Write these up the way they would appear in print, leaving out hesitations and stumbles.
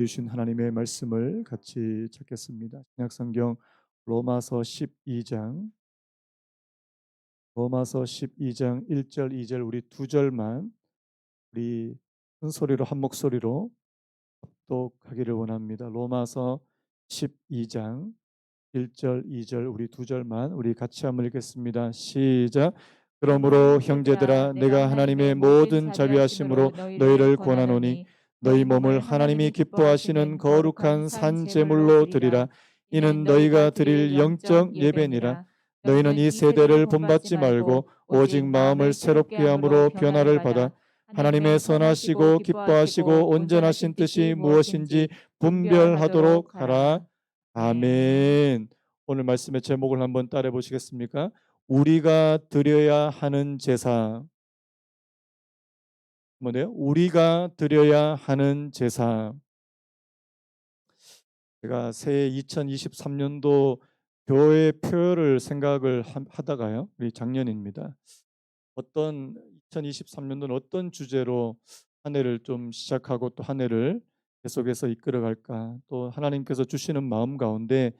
주신 하나님의 말씀을 같이 찾겠습니다. 신약성경 로마서 12장 1절 2절 우리 두 절만 우리 큰 소리로 한 목소리로 합독하기를 원합니다. 로마서 12장 1절 2절 우리 두 절만 우리 같이 한번 읽겠습니다. 시작. 그러므로 형제들아 내가 하나님의 모든 자비하심으로 너희를 권하노니 너희 몸을 하나님이 기뻐하시는 거룩한 산 제물로 드리라. 이는 너희가 드릴 영적 예배니라. 너희는 이 세대를 본받지 말고 오직 마음을 새롭게 함으로 변화를 받아 하나님의 선하시고 기뻐하시고 온전하신 뜻이 무엇인지 분별하도록 하라. 아멘. 오늘 말씀의 제목을 한번 따라 보시겠습니까? 우리가 드려야 하는 제사. 뭐네요? 우리가 드려야 하는 제사. 제가 새해 2023년도 교회 표를 생각을 하다가요. 우리 작년입니다. 2023년도는 어떤 주제로 한 해를 좀 시작하고 또 한 해를 계속해서 이끌어갈까? 또 하나님께서 주시는 마음 가운데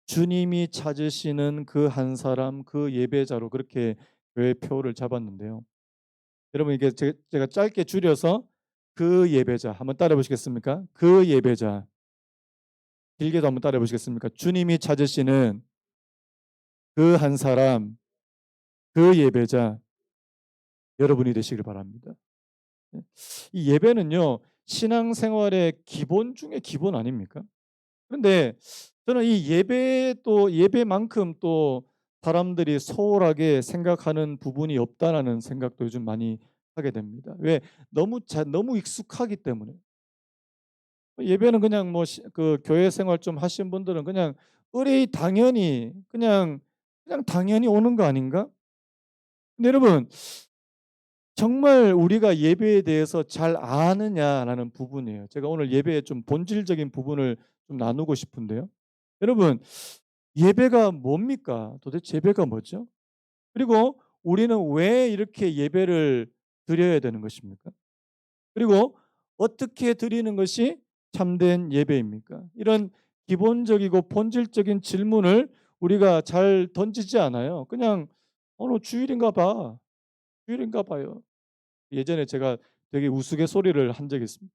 주님이 찾으시는 그 한 사람, 그 예배자로 그렇게 교회 표를 잡았는데요. 여러분 이게 제가 짧게 줄여서 그 예배자 한번 따라 보시겠습니까? 그 예배자. 길게도 한번 따라 보시겠습니까? 주님이 찾으시는 그 한 사람, 그 예배자 여러분이 되시길 바랍니다. 이 예배는요. 신앙생활의 기본 중에 기본 아닙니까? 그런데 저는 이 예배도 예배만큼 또 사람들이 소홀하게 생각하는 부분이 없다라는 생각도 요즘 많이 하게 됩니다. 왜? 너무 익숙하기 때문에. 예배는 그냥 그 교회 생활 좀 하신 분들은 그냥 의뢰이 당연히 그냥 당연히 오는 거 아닌가? 근데 여러분 정말 우리가 예배에 대해서 잘 아느냐라는 부분이에요. 제가 오늘 예배의 좀 본질적인 부분을 좀 나누고 싶은데요. 여러분 예배가 뭡니까? 도대체 예배가 뭐죠? 그리고 우리는 왜 이렇게 예배를 드려야 되는 것입니까? 그리고 어떻게 드리는 것이 참된 예배입니까? 이런 기본적이고 본질적인 질문을 우리가 잘 던지지 않아요. 그냥 오늘 주일인가 봐. 주일인가 봐요. 예전에 제가 되게 우스갯소리를 한 적이 있습니다.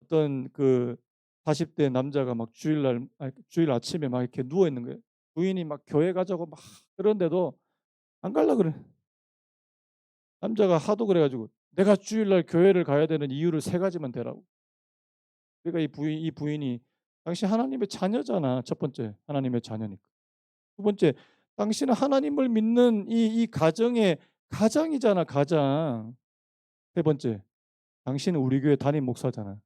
어떤 그 40대 남자가 막 주일 아침에 막 이렇게 누워 있는 거예요. 부인이 막 교회 가자고 막 그런데도 안 갈라 그래. 남자가 하도 그래가지고 내가 주일날 교회를 가야 되는 이유를 세 가지만 대라고. 그러니까 이 부인이 당신 하나님의 자녀잖아. 첫 번째 하나님의 자녀니까. 두 번째 당신은 하나님을 믿는 이 가정의 가장이잖아. 가장. 세 번째 당신은 우리 교회 담임 목사잖아.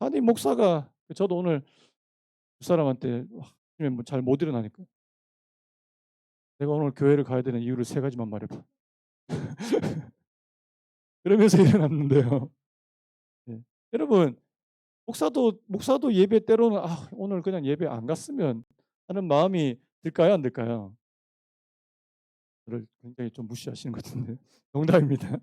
담임 목사가 저도 오늘 두 사람한테 잘 못 일어나니까 내가 오늘 교회를 가야 되는 이유를 세 가지만 말해봐. 그러면서 일어났는데요. 네. 여러분 목사도 예배 때로는 오늘 그냥 예배 안 갔으면 하는 마음이 들까요? 안 들까요? 저를 굉장히 좀 무시하시는 것 같은데 농담입니다.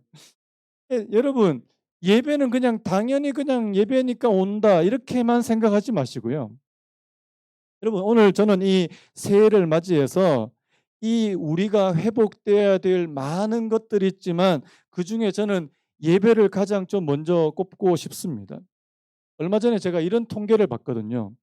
여러분 예배는 그냥 당연히 그냥 예배니까 온다 이렇게만 생각하지 마시고요. 여러분 오늘 저는 이 새해를 맞이해서 이 우리가 회복돼야 될 많은 것들이 있지만 그중에 저는 예배를 가장 좀 먼저 꼽고 싶습니다. 얼마 전에 제가 이런 통계를 봤거든요.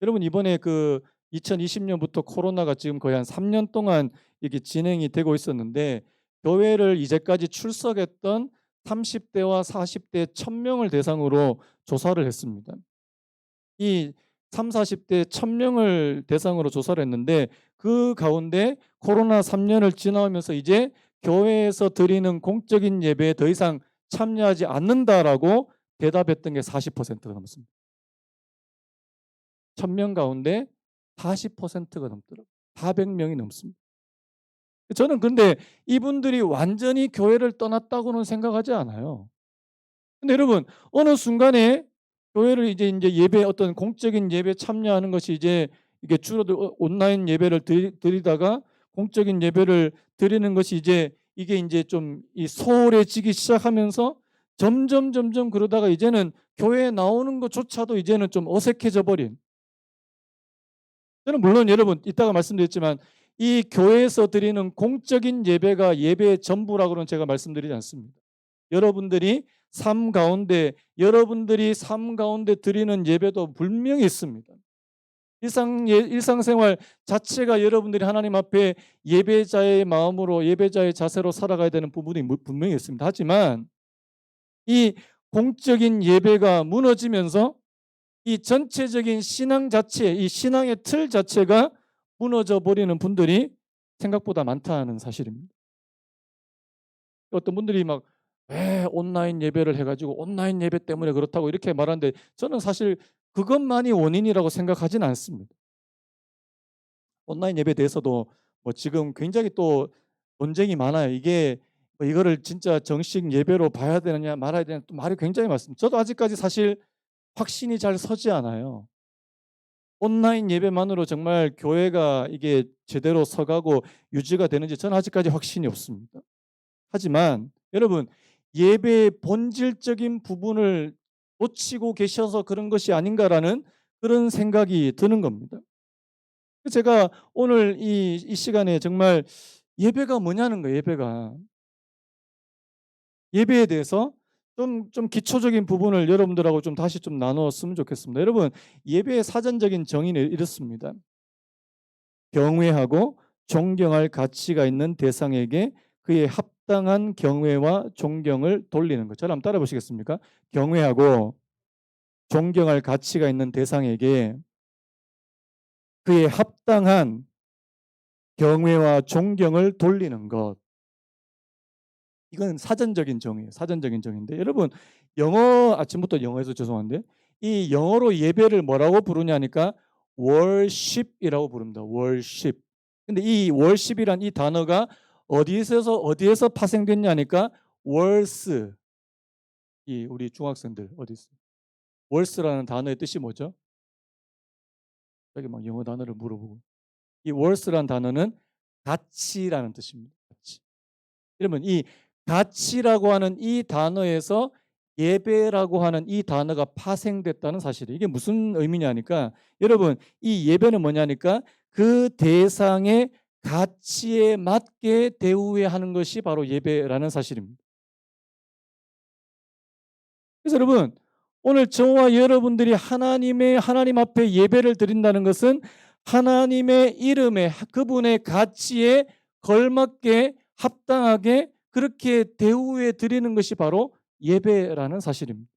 여러분 이번에 그 2020년부터 코로나가 지금 거의 한 3년 동안 이게 진행이 되고 있었는데 교회를 이제까지 출석했던 30대와 40대 1000명을 대상으로 조사를 했습니다. 이 30, 40대 1000명을 대상으로 조사를 했는데 그 가운데 코로나 3년을 지나면서 이제 교회에서 드리는 공적인 예배에 더 이상 참여하지 않는다라고 대답했던 게 40%가 넘습니다. 1000명 가운데 40%가 넘더라고요. 400명이 넘습니다. 저는 근데 이분들이 완전히 교회를 떠났다고는 생각하지 않아요. 근데 여러분 어느 순간에 교회를 이제 예배 어떤 공적인 예배에 참여하는 것이 이제 이게 주로 온라인 예배를 드리다가 공적인 예배를 드리는 것이 이제 이게 이제 좀 이 소홀해지기 시작하면서 점점 그러다가 이제는 교회에 나오는 것조차도 이제는 좀 어색해져 버린. 저는 물론 여러분 이따가 말씀드렸지만 이 교회에서 드리는 공적인 예배가 예배의 전부라고는 제가 말씀드리지 않습니다. 여러분들이 여러분들이 삶 가운데 드리는 예배도 분명히 있습니다. 일상생활 자체가 여러분들이 하나님 앞에 예배자의 마음으로 예배자의 자세로 살아가야 되는 부분이 분명히 있습니다. 하지만 이 공적인 예배가 무너지면서 이 전체적인 신앙 자체, 이 신앙의 틀 자체가 무너져 버리는 분들이 생각보다 많다는 사실입니다. 어떤 분들이 막 왜 온라인 예배를 해가지고 온라인 예배 때문에 그렇다고 이렇게 말하는데 저는 사실 그것만이 원인이라고 생각하지는 않습니다. 온라인 예배에 대해서도 뭐 지금 굉장히 또 논쟁이 많아요. 이게 뭐 이거를 진짜 정식 예배로 봐야 되느냐 말아야 되느냐 또 말이 굉장히 많습니다. 저도 아직까지 사실 확신이 잘 서지 않아요. 온라인 예배만으로 정말 교회가 이게 제대로 서가고 유지가 되는지 저는 아직까지 확신이 없습니다. 하지만 여러분 예배의 본질적인 부분을 놓치고 계셔서 그런 것이 아닌가라는 그런 생각이 드는 겁니다. 제가 오늘 이 시간에 정말 예배가 뭐냐는 거예요. 예배에 대해서 좀 기초적인 부분을 여러분들하고 좀 다시 좀 나눴으면 좋겠습니다. 여러분 예배의 사전적인 정의는 이렇습니다. 경외하고 존경할 가치가 있는 대상에게 그의 합당한 경외와 존경을 돌리는 것. 저를 한번 따라 보시겠습니까? 경외하고 존경할 가치가 있는 대상에게 그의 합당한 경외와 존경을 돌리는 것. 이건 사전적인 정의예요. 사전적인 정의인데 여러분 아침부터 영어에서 죄송한데 이 영어로 예배를 뭐라고 부르냐니까 worship이라고 부릅니다. worship. 근데 이 worship이란 이 단어가 어디에서 파생됐냐니까 words. 이 우리 중학생들 어디 있어요? words라는 단어의 뜻이 뭐죠? 여기 막 영어 단어를 물어보고 이 words라는 단어는 가치라는 뜻입니다. 가치. 그러면 이 가치라고 하는 이 단어에서 예배라고 하는 이 단어가 파생됐다는 사실이에요. 이게 무슨 의미냐니까 여러분 이 예배는 뭐냐니까 그 대상의 가치에 맞게 대우해야 하는 것이 바로 예배라는 사실입니다. 그래서 여러분 오늘 저와 여러분들이 하나님 앞에 예배를 드린다는 것은 하나님의 이름에 그분의 가치에 걸맞게 합당하게 그렇게 대우해 드리는 것이 바로 예배라는 사실입니다.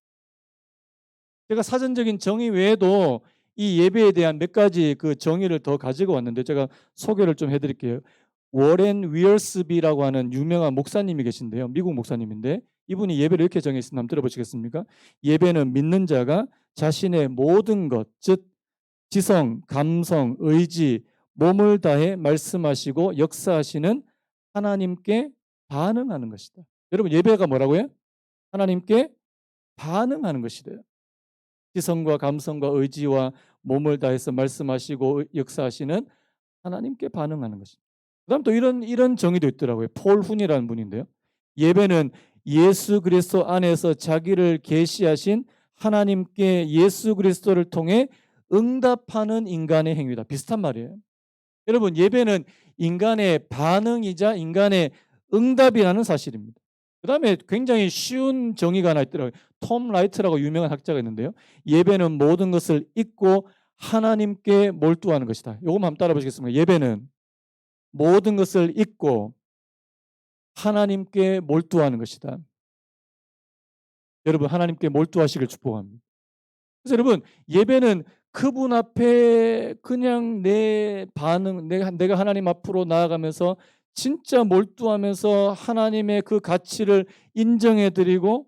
제가 사전적인 정의 외에도 이 예배에 대한 몇 가지 그 정의를 더 가지고 왔는데 제가 소개를 좀 해드릴게요. 워렌 위얼스비라고 하는 유명한 목사님이 계신데요. 미국 목사님인데 이분이 예배를 이렇게 정했습니다. 한번 들어보시겠습니까? 예배는 믿는 자가 자신의 모든 것, 즉 지성, 감성, 의지, 몸을 다해 말씀하시고 역사하시는 하나님께 반응하는 것이다. 여러분 예배가 뭐라고요? 하나님께 반응하는 것이래요. 지성과 감성과 의지와 몸을 다해서 말씀하시고 역사하시는 하나님께 반응하는 것입니다. 그다음 또 이런 정의도 있더라고요. 폴 훈이라는 분인데요. 예배는 예수 그리스도 안에서 자기를 계시하신 하나님께 예수 그리스도를 통해 응답하는 인간의 행위다. 비슷한 말이에요. 여러분 예배는 인간의 반응이자 인간의 응답이라는 사실입니다. 그다음에 굉장히 쉬운 정의가 하나 있더라고요. 톰 라이트라고 유명한 학자가 있는데요. 예배는 모든 것을 잊고 하나님께 몰두하는 것이다. 요것만 한번 따라 보시겠습니다. 예배는 모든 것을 잊고 하나님께 몰두하는 것이다. 여러분 하나님께 몰두하시길 축복합니다. 그래서 여러분 예배는 그분 앞에 그냥 내 반응 내가 하나님 앞으로 나아가면서 진짜 몰두하면서 하나님의 그 가치를 인정해 드리고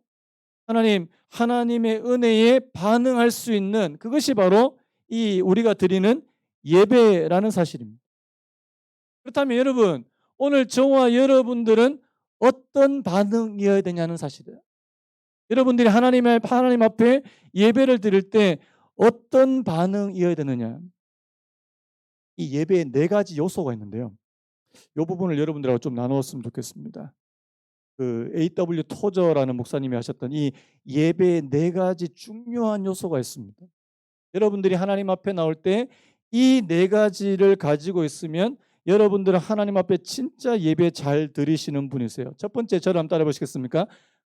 하나님의 은혜에 반응할 수 있는 그것이 바로 이 우리가 드리는 예배라는 사실입니다. 그렇다면 여러분 오늘 저와 여러분들은 어떤 반응이어야 되냐는 사실이에요. 여러분들이 하나님 앞에 예배를 드릴 때 어떤 반응이어야 되느냐. 이 예배에 네 가지 요소가 있는데요. 이 부분을 여러분들하고 좀 나누었으면 좋겠습니다. 그 A.W. 토저라는 목사님이 하셨던 이 예배에 네 가지 중요한 요소가 있습니다. 여러분들이 하나님 앞에 나올 때 이 네 가지를 가지고 있으면 여러분들은 하나님 앞에 진짜 예배 잘 드리시는 분이세요. 첫 번째, 저를 한번 따라 보시겠습니까?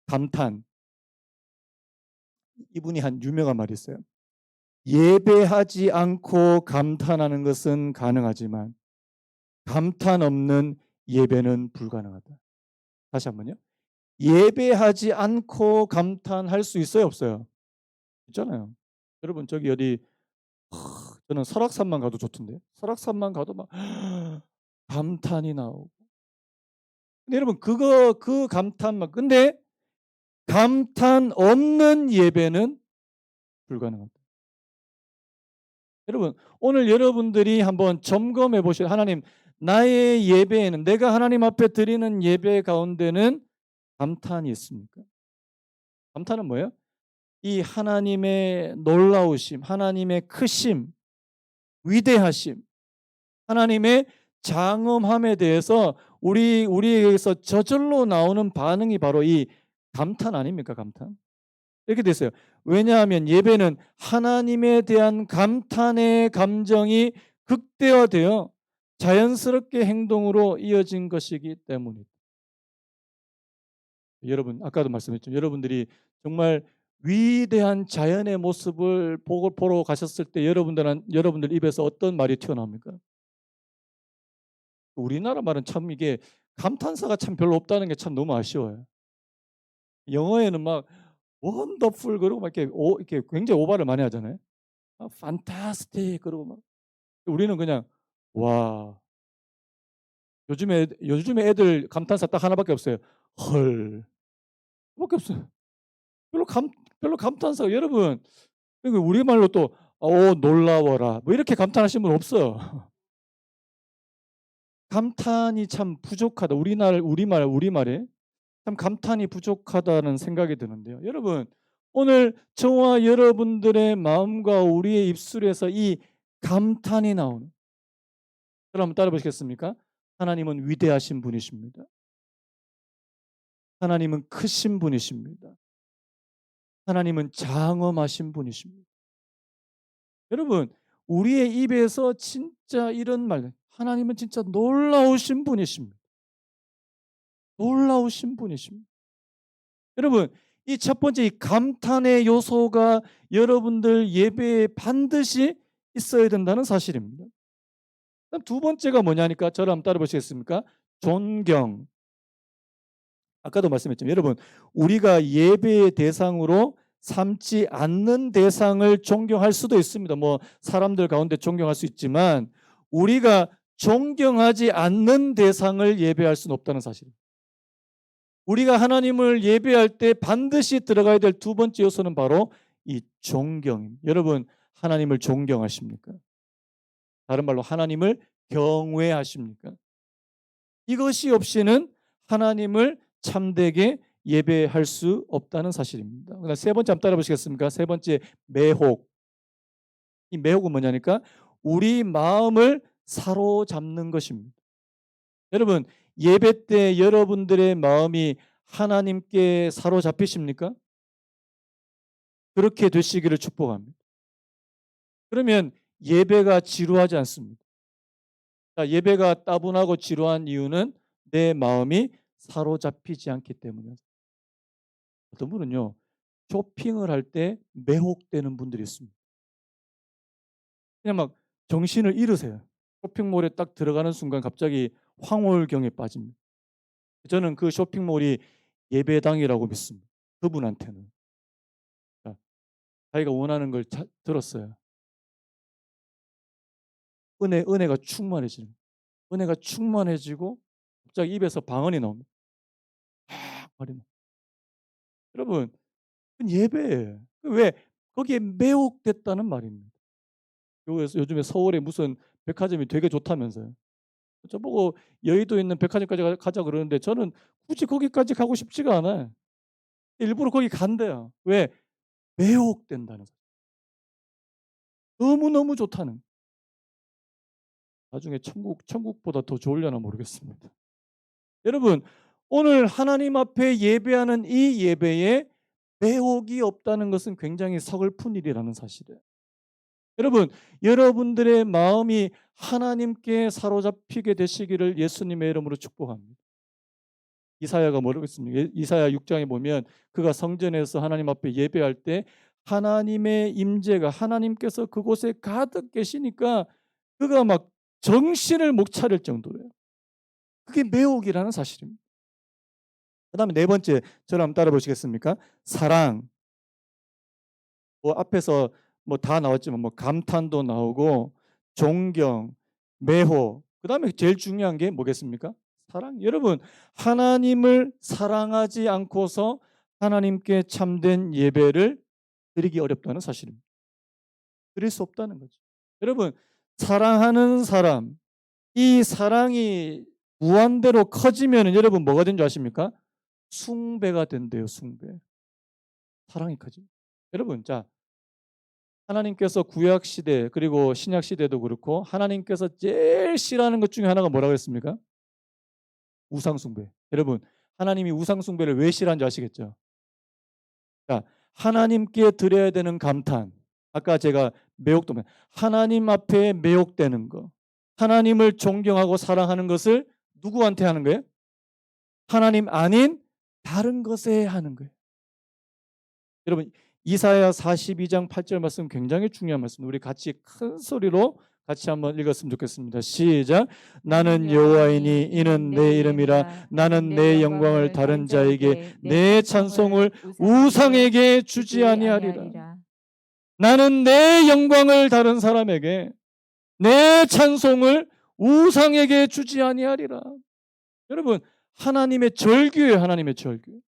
감탄. 이분이 한 유명한 말이 있어요. 예배하지 않고 감탄하는 것은 가능하지만 감탄 없는 예배는 불가능하다. 다시 한번요. 예배하지 않고 감탄할 수 있어요, 없어요? 있잖아요. 여러분 저기 어디 저는 설악산만 가도 좋던데. 설악산만 가도 막 감탄이 나오고. 근데 여러분 그 감탄만, 근데 감탄 없는 예배는 불가능합니다. 여러분 오늘 여러분들이 한번 점검해 보셔야, 하나님 나의 예배에는, 내가 하나님 앞에 드리는 예배 가운데는 감탄이 있습니까? 감탄은 뭐예요? 이 하나님의 놀라우심, 하나님의 크심, 위대하심, 하나님의 장엄함에 대해서 우리에게서 저절로 나오는 반응이 바로 이 감탄 아닙니까? 감탄. 이렇게 됐어요. 왜냐하면 예배는 하나님에 대한 감탄의 감정이 극대화되어 자연스럽게 행동으로 이어진 것이기 때문입니다. 여러분 아까도 말씀했죠. 여러분들이 정말 위대한 자연의 모습을 보러 가셨을 때 여러분들 입에서 어떤 말이 튀어나옵니까? 우리나라 말은 참 이게 감탄사가 참 별로 없다는 게 참 너무 아쉬워요. 영어에는 막 원더풀 그러고 막 이렇게 굉장히 오바를 많이 하잖아요. 판타스틱 그러고 막. 우리는 그냥 와. 요즘에 애들 감탄사 딱 하나밖에 없어요. 헐. 그밖에 없어요. 별로 감 별로 감탄사가, 여러분 우리말로 또 놀라워라 뭐 이렇게 감탄하시는 분 없어요. 감탄이 참 부족하다. 우리말에 참 감탄이 부족하다는 생각이 드는데요. 여러분 오늘 저와 여러분들의 마음과 우리의 입술에서 이 감탄이 나오는, 여러분 한번 따라 보시겠습니까? 하나님은 위대하신 분이십니다. 하나님은 크신 분이십니다. 하나님은 장엄하신 분이십니다. 여러분 우리의 입에서 진짜 이런 말, 하나님은 진짜 놀라우신 분이십니다. 놀라우신 분이십니다. 여러분 이 첫 번째 이 감탄의 요소가 여러분들 예배에 반드시 있어야 된다는 사실입니다. 그럼 두 번째가 뭐냐니까, 저를 한번 따라 보시겠습니까? 존경. 아까도 말씀했지만 여러분 우리가 예배의 대상으로 삼지 않는 대상을 존경할 수도 있습니다. 뭐 사람들 가운데 존경할 수 있지만 우리가 존경하지 않는 대상을 예배할 수는 없다는 사실입니다. 우리가 하나님을 예배할 때 반드시 들어가야 될 두 번째 요소는 바로 이 존경입니다. 여러분 하나님을 존경하십니까? 다른 말로 하나님을 경외하십니까? 이것이 없이는 하나님을 참되게 예배할 수 없다는 사실입니다. 그다음 세 번째 한번 따라 보시겠습니까? 세 번째, 매혹. 이 매혹은 뭐냐니까 우리 마음을 사로잡는 것입니다. 여러분 예배 때 여러분들의 마음이 하나님께 사로잡히십니까? 그렇게 되시기를 축복합니다. 그러면 예배가 지루하지 않습니다. 자, 예배가 따분하고 지루한 이유는 내 마음이 사로잡히지 않기 때문이에요. 어떤 분은요 쇼핑을 할 때 매혹되는 분들이 있습니다. 그냥 막 정신을 잃으세요. 쇼핑몰에 딱 들어가는 순간 갑자기 황홀경에 빠집니다. 저는 그 쇼핑몰이 예배당이라고 믿습니다. 그분한테는. 자, 자기가 원하는 걸 들었어요. 은혜가 충만해지는, 은혜가 충만해지고 갑자기 입에서 방언이 나옵니다. 말이 나. 여러분 그건 예배예요. 왜? 거기에 매혹됐다는 말입니다. 요즘에 서울에 무슨 백화점이 되게 좋다면서요. 저보고 여의도에 있는 백화점까지 가자 그러는데 저는 굳이 거기까지 가고 싶지가 않아요. 일부러 거기 간대요. 왜? 매혹된다는 거죠. 너무너무 좋다는. 나중에 천국보다 더 좋으려나 모르겠습니다. 여러분 오늘 하나님 앞에 예배하는 이 예배에 매혹이 없다는 것은 굉장히 서글픈 일이라는 사실이에요. 여러분, 여러분들의 마음이 하나님께 사로잡히게 되시기를 예수님의 이름으로 축복합니다. 이사야가 뭐라고 했습니까? 이사야 6장에 보면 그가 성전에서 하나님 앞에 예배할 때 하나님의 임재가, 하나님께서 그곳에 가득 계시니까 그가 막 정신을 못 차릴 정도예요. 그게 매혹이라는 사실입니다. 그다음에 네 번째, 저를 한번 따라 보시겠습니까? 사랑. 뭐 앞에서 뭐 다 나왔지만 뭐 감탄도 나오고 존경, 매호. 그다음에 제일 중요한 게 뭐겠습니까? 사랑. 여러분, 하나님을 사랑하지 않고서 하나님께 참된 예배를 드리기 어렵다는 사실입니다. 드릴 수 없다는 거죠. 여러분, 사랑하는 사람, 이 사랑이 무한대로 커지면 여러분 뭐가 된 줄 아십니까? 숭배가 된대요, 숭배. 사랑이 커집니다. 여러분, 자, 하나님께서 구약 시대 그리고 신약 시대도 그렇고 하나님께서 제일 싫어하는 것 중에 하나가 뭐라고 했습니까? 우상 숭배. 여러분, 하나님이 우상 숭배를 왜 싫어하는지 아시겠죠? 자, 하나님께 드려야 되는 감탄. 아까 제가 매혹도 하나님 앞에 매혹되는 거. 하나님을 존경하고 사랑하는 것을 누구한테 하는 거예요? 하나님 아닌 다른 것에 하는 거예요. 여러분, 이사야 42장 8절 말씀 굉장히 중요한 말씀. 우리 같이 큰 소리로 같이 한번 읽었으면 좋겠습니다. 시작. 나는 여호와이니 이는 내 이름이라. 나는 내 영광을 다른 자에게, 내 찬송을 우상에게 주지 아니하리라. 나는 내 영광을 다른 사람에게, 내 찬송을 우상에게 주지 아니하리라. 여러분, 하나님의 절규예요. 하나님의 절규.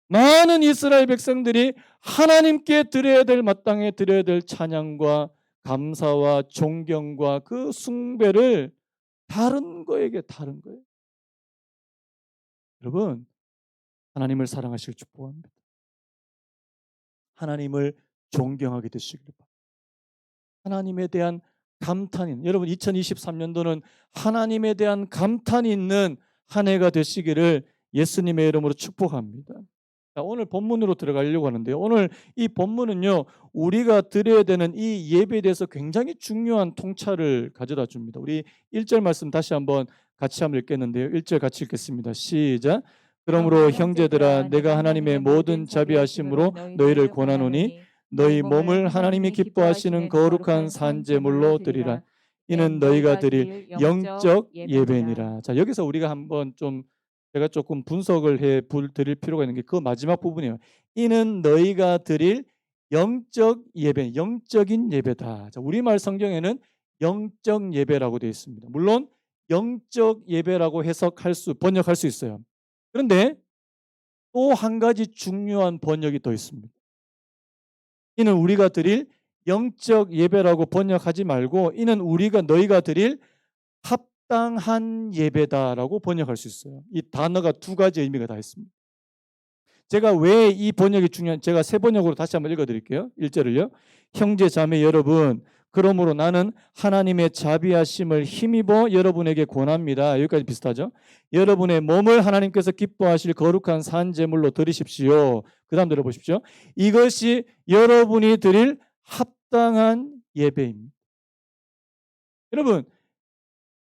많은 이스라엘 백성들이 하나님께 드려야 될, 마땅히 드려야 될 찬양과 감사와 존경과 그 숭배를 다른 거에게, 다른 거예요. 여러분, 하나님을 사랑하시길 축복합니다. 하나님을 존경하게 되시길 바랍니다. 하나님에 대한 감탄이, 여러분 2023년도는 하나님에 대한 감탄이 있는 한 해가 되시기를 예수님의 이름으로 축복합니다. 자, 오늘 본문으로 들어가려고 하는데요. 오늘 이 본문은요, 우리가 드려야 되는 이 예배에 대해서 굉장히 중요한 통찰을 가져다 줍니다. 우리 1절 말씀 다시 한번 같이 한번 읽겠는데요. 1절 같이 읽겠습니다. 시작. 그러므로 형제들아, 내가 하나님의 모든 자비하심으로 너희를 권하노니 너희 몸을 하나님이 기뻐하시는 거룩한 산제물로 드리라. 이는 너희가 드릴 영적 예배니라. 자, 여기서 우리가 한번 좀, 제가 조금 분석을 해 드릴 필요가 있는 게 그 마지막 부분이에요. 이는 너희가 드릴 영적 예배, 영적인 예배다. 자, 우리말 성경에는 영적 예배라고 되어 있습니다. 물론 영적 예배라고 번역할 수 있어요. 그런데 또 한 가지 중요한 번역이 더 있습니다. 이는 우리가 드릴 영적 예배라고 번역하지 말고 이는 너희가 드릴 합당한 예배다라고 번역할 수 있어요. 이 단어가 두 가지 의미가 다 있습니다. 제가 왜 이 번역이 중요한, 제가 세 번역으로 다시 한번 읽어드릴게요. 1절을요. 형제 자매 여러분, 그러므로 나는 하나님의 자비하심을 힘입어 여러분에게 권합니다. 여기까지 비슷하죠? 여러분의 몸을 하나님께서 기뻐하실 거룩한 산제물로 드리십시오. 그 다음 들어보십시오. 이것이 여러분이 드릴 합당한 예배입니다. 여러분,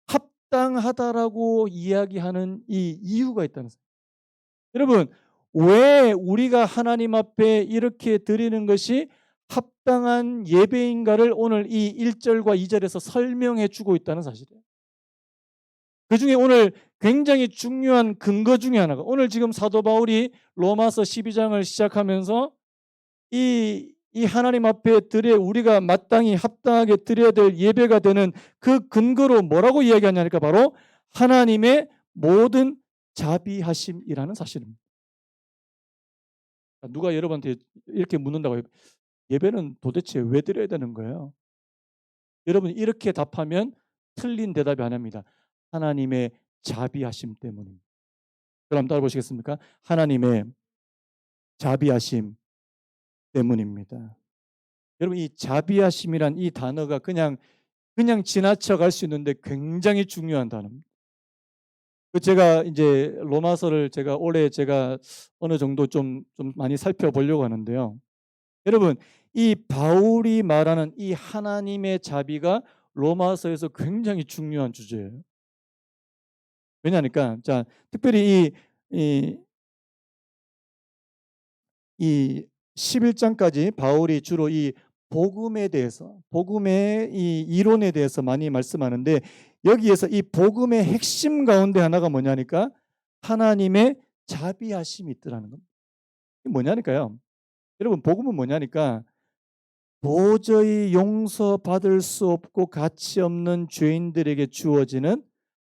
합당하다라고 이야기하는 이 이유가 있다는 거예요. 여러분, 왜 우리가 하나님 앞에 이렇게 드리는 것이 합당한 예배인가를 오늘 이 1절과 2절에서 설명해 주고 있다는 사실이에요. 그 중에 오늘 굉장히 중요한 근거 중에 하나가, 오늘 지금 사도 바울이 로마서 12장을 시작하면서 이 하나님 앞에 우리가 마땅히 합당하게 드려야 될 예배가 되는 그 근거로 뭐라고 이야기하냐니까 바로 하나님의 모든 자비하심이라는 사실입니다. 누가 여러분한테 이렇게 묻는다고 해요. 예배는 도대체 왜 드려야 되는 거예요? 여러분 이렇게 답하면 틀린 대답이 아닙니다. 하나님의 자비하심 때문입니다. 그럼 따라 보시겠습니까? 하나님의 자비하심 때문입니다. 여러분 이 자비하심이란 이 단어가 그냥 지나쳐 갈 수 있는데 굉장히 중요한 단어입니다. 제가 이제 로마서를 제가 올해 제가 어느 정도 좀 많이 살펴보려고 하는데요. 여러분, 이 바울이 말하는 이 하나님의 자비가 로마서에서 굉장히 중요한 주제예요. 왜냐하니까 자, 특별히 이 11장까지 바울이 주로 이 복음에 대해서, 복음의 이 이론에 대해서 많이 말씀하는데, 여기에서 이 복음의 핵심 가운데 하나가 뭐냐니까 하나님의 자비하심이 있더라는 겁니다. 이게 뭐냐니까요. 여러분, 복음은 뭐냐니까 도저히 용서받을 수 없고 가치 없는 죄인들에게 주어지는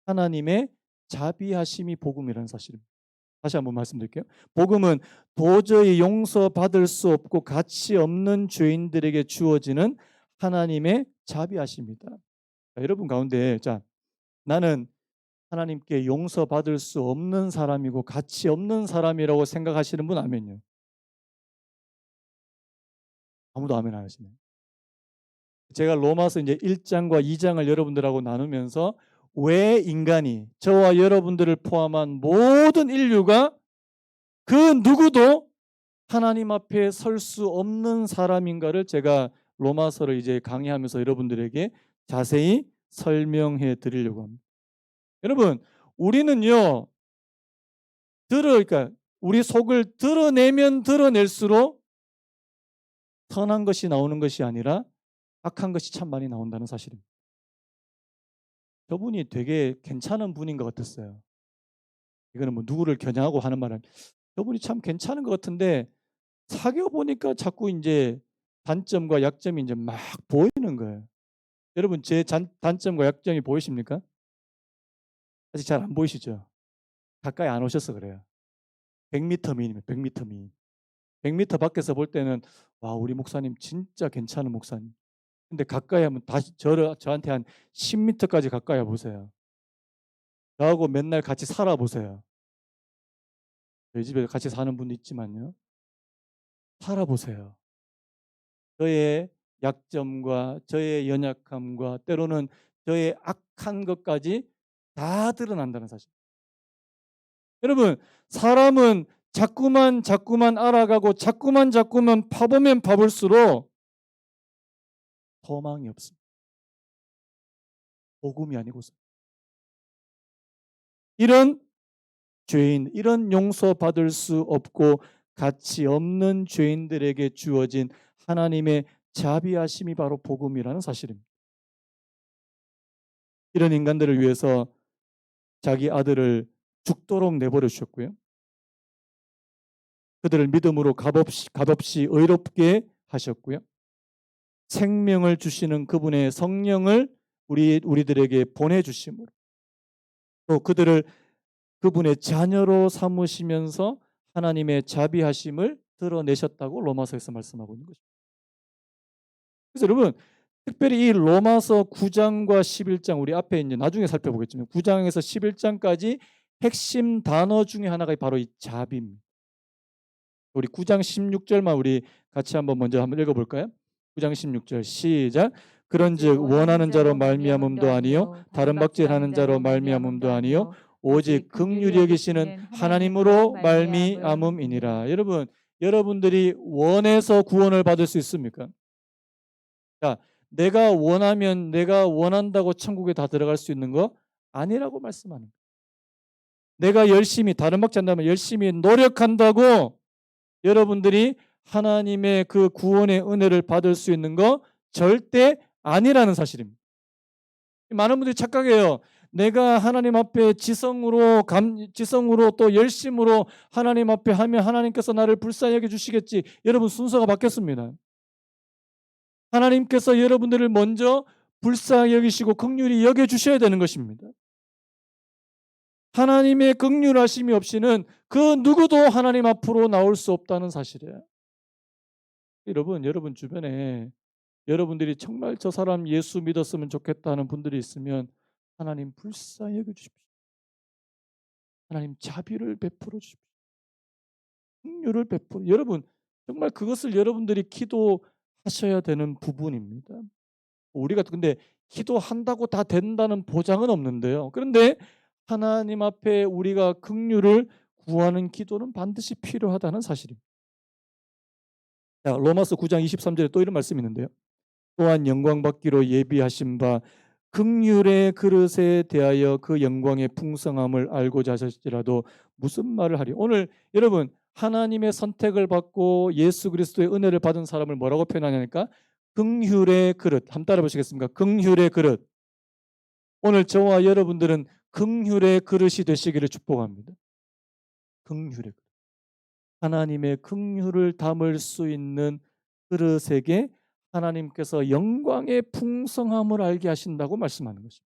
하나님의 자비하심이 복음이라는 사실입니다. 다시 한번 말씀드릴게요. 복음은 도저히 용서받을 수 없고 가치 없는 죄인들에게 주어지는 하나님의 자비하심이다. 여러분 가운데 나는 하나님께 용서받을 수 없는 사람이고 가치 없는 사람이라고 생각하시는 분 아멘요. 아무도 아멘 안 하시네요. 제가 로마서 이제 1장과 2장을 여러분들하고 나누면서 왜 인간이, 저와 여러분들을 포함한 모든 인류가 그 누구도 하나님 앞에 설 수 없는 사람인가를 제가 로마서를 이제 강의하면서 여러분들에게 자세히 설명해 드리려고 합니다. 여러분, 우리는요, 그러니까 우리 속을 드러내면 드러낼수록 선한 것이 나오는 것이 아니라 악한 것이 참 많이 나온다는 사실입니다. 저분이 되게 괜찮은 분인 것 같았어요. 이거는 뭐 누구를 겨냥하고 하는 말은, 저분이 참 괜찮은 것 같은데 사귀어 보니까 자꾸 이제 단점과 약점이 이제 막 보이는 거예요. 여러분, 제 단점과 약점이 보이십니까? 아직 잘 안 보이시죠? 가까이 안 오셔서 그래요. 100m 미인입니다. 100m 미인. 100m 밖에서 볼 때는 와, 우리 목사님 진짜 괜찮은 목사님. 근데 가까이 하면 다시 저한테 한 10m까지 가까이 보세요. 저하고 맨날 같이 살아보세요. 저희 집에 같이 사는 분도 있지만요. 살아보세요. 저의 약점과 저의 연약함과 때로는 저의 악한 것까지 다 드러난다는 사실. 여러분, 사람은 자꾸만 알아가고 자꾸만 파보면 파볼수록 소망이 없습니다. 복음이 아니고서. 이런 죄인, 이런 용서받을 수 없고 가치 없는 죄인들에게 주어진 하나님의 자비하심이 바로 복음이라는 사실입니다. 이런 인간들을 위해서 자기 아들을 죽도록 내버려 주셨고요. 그들을 믿음으로 값없이 의롭게 하셨고요. 생명을 주시는 그분의 성령을 우리들에게 보내주심으로 또 그들을 그분의 자녀로 삼으시면서 하나님의 자비하심을 드러내셨다고 로마서에서 말씀하고 있는 것입니다. 그래서 여러분, 특별히 이 로마서 9장과 11장, 우리 앞에 이제 나중에 살펴보겠지만 9장에서 11장까지 핵심 단어 중에 하나가 바로 이 자비입니다. 우리 9장 16절만 우리 같이 먼저 한번 읽어볼까요? 9장 16절 시작. 그런즉 원하는 자로 말미암음도 아니요 다른 박질하는 자로 말미암음도 아니요 오직 긍휼히 여기시는 하나님으로 말미암음이니라. 여러분들이 원해서 구원을 받을 수 있습니까? 자, 내가 원하면, 내가 원한다고 천국에 다 들어갈 수 있는 거 아니라고 말씀하는 거예요. 내가 열심히, 다른 박자 한다면 열심히 노력한다고 여러분들이 하나님의 그 구원의 은혜를 받을 수 있는 거 절대 아니라는 사실입니다. 많은 분들이 착각해요. 내가 하나님 앞에 지성으로 또 열심으로 하나님 앞에 하면 하나님께서 나를 불쌍히 여겨 주시겠지. 여러분, 순서가 바뀌었습니다. 하나님께서 여러분들을 먼저 불쌍히 여기시고 긍휼히 여겨 주셔야 되는 것입니다. 하나님의 긍휼하심이 없이는 그 누구도 하나님 앞으로 나올 수 없다는 사실이에요. 여러분 주변에 여러분들이 정말 저 사람 예수 믿었으면 좋겠다는 분들이 있으면 하나님 불쌍히 여겨 주십시오. 하나님 자비를 베풀어 주십시오. 긍휼을 베풀어. 여러분, 정말 그것을 여러분들이 기도하셔야 되는 부분입니다. 우리가 근데 기도한다고 다 된다는 보장은 없는데요. 그런데 하나님 앞에 우리가 긍휼을 구하는 기도는 반드시 필요하다는 사실입니다. 자, 로마서 9장 23절에 또 이런 말씀이 있는데요. 또한 영광 받기로 예비하신 바 긍휼의 그릇에 대하여 그 영광의 풍성함을 알고자 하실지라도 무슨 말을 하리. 오늘 여러분, 하나님의 선택을 받고 예수 그리스도의 은혜를 받은 사람을 뭐라고 표현하냐니까 긍휼의 그릇. 한번 따라 보시겠습니까? 긍휼의 그릇. 오늘 저와 여러분들은 긍휼의 그릇이 되시기를 축복합니다. 긍휼의 그릇. 하나님의 긍휼을 담을 수 있는 그릇에게 하나님께서 영광의 풍성함을 알게 하신다고 말씀하는 것입니다.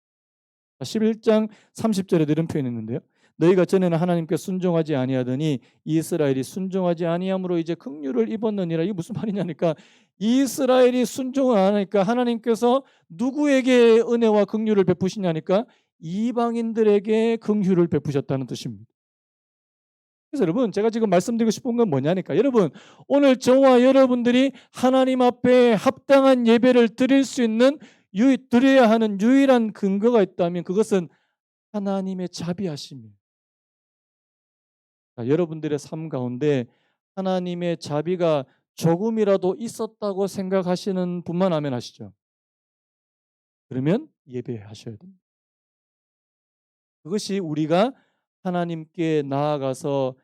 11장 30절에 이런 표현이 있는데요. 너희가 전에는 하나님께 순종하지 아니하더니 이스라엘이 순종하지 아니함으로 이제 긍휼을 입었느니라. 이게 무슨 말이냐니까 이스라엘이 순종을 안 하니까 하나님께서 누구에게 은혜와 긍휼을 베푸시냐니까 이방인들에게 긍휼을 베푸셨다는 뜻입니다. 그래서 여러분, 제가 지금 말씀드리고 싶은 건 뭐냐니까 여러분, 오늘 저와 여러분들이 하나님 앞에 합당한 예배를 드릴 수 있는 드려야 하는 유일한 근거가 있다면 그것은 하나님의 자비하심이에요. 여러분들의 삶 가운데 하나님의 자비가 조금이라도 있었다고 생각하시는 분만 아멘 하시죠. 그러면 예배하셔야 됩니다. 그것이 우리가 하나님께 나아가서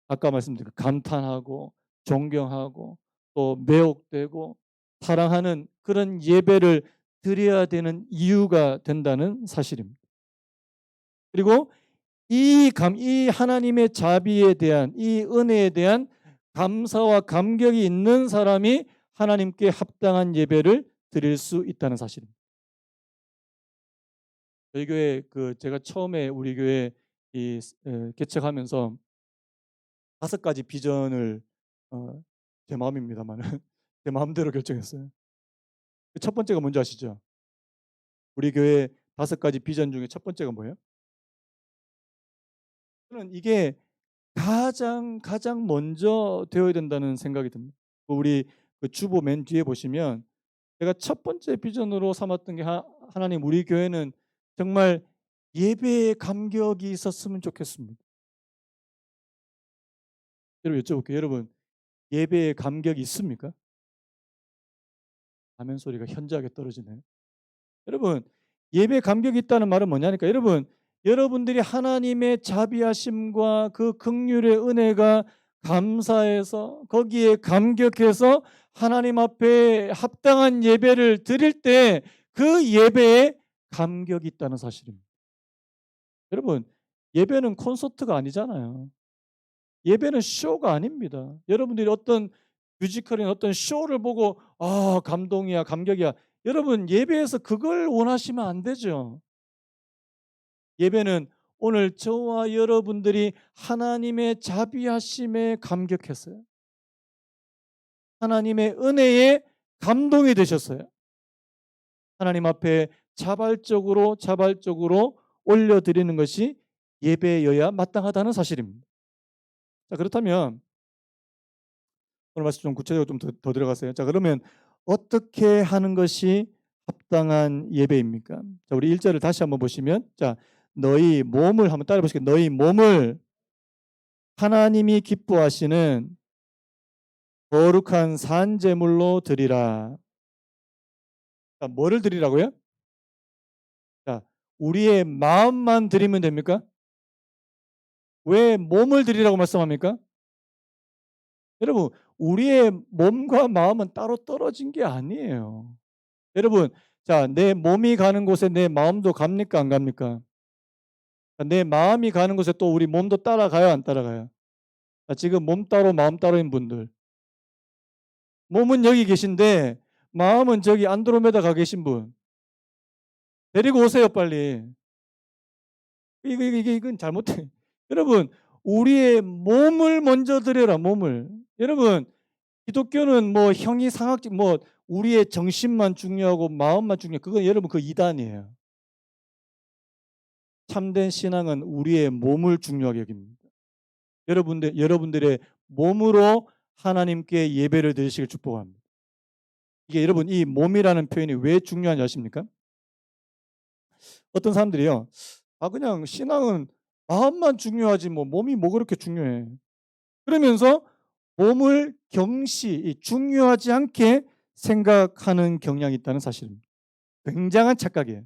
아까 말씀드린 감탄하고 존경하고 또 매혹되고 사랑하는 그런 예배를 드려야 되는 이유가 된다는 사실입니다. 그리고 이 하나님의 자비에 대한 이 은혜에 대한 감사와 감격이 있는 사람이 하나님께 합당한 예배를 드릴 수 있다는 사실입니다. 저희 교회 제가 처음에 우리 교회 개척하면서 5가지 비전을 제 마음입니다만 제 마음대로 결정했어요. 첫 번째가 뭔지 아시죠? 우리 교회 5가지 비전 중에 첫 번째가 뭐예요? 저는 이게 가장 먼저 되어야 된다는 생각이 듭니다. 우리 주보 맨 뒤에 보시면 제가 첫 번째 비전으로 삼았던 게 하나님 우리 교회는 정말 예배의 감격이 있었으면 좋겠습니다. 여러분 여쭤볼게요. 여러분 예배의 감격이 있습니까? 아멘 소리가 현저하게 떨어지네요. 여러분 예배 감격이 있다는 말은 뭐냐니까 여러분 여러분들이 하나님의 자비하심과 그 긍휼의 은혜가 감사해서 거기에 감격해서 하나님 앞에 합당한 예배를 드릴 때 그 예배에 감격이 있다는 사실입니다. 여러분 예배는 콘서트가 아니잖아요. 예배는 쇼가 아닙니다. 여러분들이 어떤 뮤지컬이나 어떤 쇼를 보고 감동이야 감격이야. 여러분 예배에서 그걸 원하시면 안 되죠. 예배는 오늘 저와 여러분들이 하나님의 자비하심에 감격했어요. 하나님의 은혜에 감동이 되셨어요. 하나님 앞에 자발적으로 올려드리는 것이 예배여야 마땅하다는 사실입니다. 자, 그렇다면 오늘 말씀 좀 구체적으로 좀 더 들어가세요. 자, 그러면 어떻게 하는 것이 합당한 예배입니까? 자, 우리 1절을 다시 한번 보시면 자, 너희 몸을 한번 따라 보시겠습니다. 너희 몸을 하나님이 기뻐하시는 거룩한 산제물로 드리라. 자, 뭐를 드리라고요? 자, 우리의 마음만 드리면 됩니까? 왜 몸을 드리라고 말씀합니까? 여러분, 우리의 몸과 마음은 따로 떨어진 게 아니에요. 여러분, 자, 내 몸이 가는 곳에 내 마음도 갑니까? 안 갑니까? 내 마음이 가는 곳에 또 우리 몸도 따라가요? 안 따라가요? 자, 지금 몸 따로 마음 따로인 분들. 몸은 여기 계신데 마음은 저기 안드로메다 가 계신 분. 데리고 오세요, 빨리. 이건 잘못해. 여러분, 우리의 몸을 먼저 드려라, 몸을. 여러분, 기독교는 뭐 형이상학적 우리의 정신만 중요하고 마음만 중요해. 그건 여러분 그 이단이에요. 참된 신앙은 우리의 몸을 중요하게 여깁니다. 여러분들의 몸으로 하나님께 예배를 드리시길 축복합니다. 이게 여러분 이 몸이라는 표현이 왜 중요한지 아십니까? 어떤 사람들이요. 그냥 신앙은 마음만 중요하지 뭐 몸이 뭐 그렇게 중요해. 그러면서 몸을 경시, 이 중요하지 않게 생각하는 경향이 있다는 사실입니다. 굉장한 착각이에요.